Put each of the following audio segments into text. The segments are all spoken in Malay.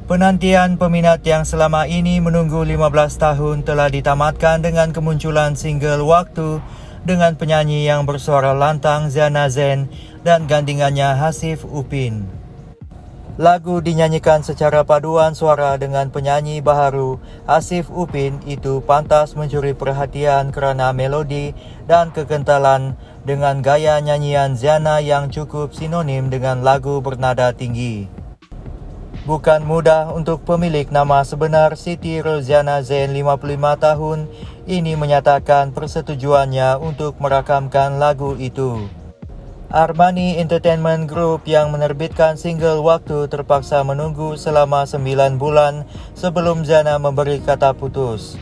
Penantian peminat yang selama ini menunggu 15 tahun telah ditamatkan dengan kemunculan single Waktu dengan penyanyi yang bersuara lantang Ziana Zain dan gandingannya Hasif Upin. Lagu dinyanyikan secara paduan suara dengan penyanyi baharu Hasif Upin itu pantas mencuri perhatian kerana melodi dan kekentalan dengan gaya nyanyian Ziana yang cukup sinonim dengan lagu bernada tinggi. Bukan mudah untuk pemilik nama sebenar Siti Roziana Zain 55 tahun ini menyatakan persetujuannya untuk merakamkan lagu itu. Armani Entertainment Group yang menerbitkan single Waktu terpaksa menunggu selama 9 bulan sebelum Ziana memberi kata putus.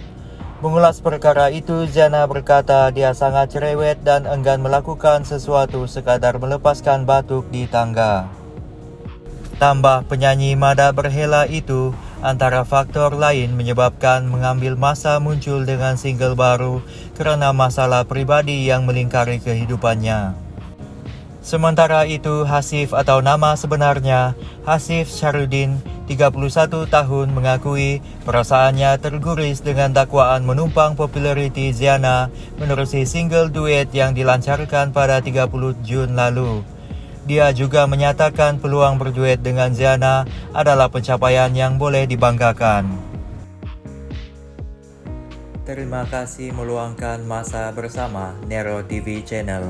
Mengulas perkara itu, Ziana berkata dia sangat cerewet dan enggan melakukan sesuatu sekadar melepaskan batuk di tangga. Tambah penyanyi Mada Berhela itu, antara faktor lain menyebabkan mengambil masa muncul dengan single baru kerana masalah pribadi yang melingkari kehidupannya. Sementara itu, Hasif atau nama sebenarnya Hasif Syarudin, 31 tahun mengakui perasaannya terguris dengan dakwaan menumpang populariti Ziana menerusi single duet yang dilancarkan pada 30 Jun lalu. Dia juga menyatakan peluang berduet dengan Ziana adalah pencapaian yang boleh dibanggakan. Terima kasih meluangkan masa bersama Nero TV Channel.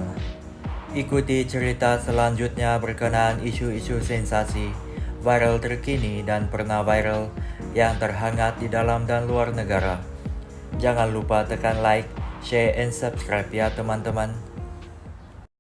Ikuti cerita selanjutnya berkenaan isu-isu sensasi, viral terkini dan pernah viral yang terhangat di dalam dan luar negara. Jangan lupa tekan like, share, and subscribe ya teman-teman.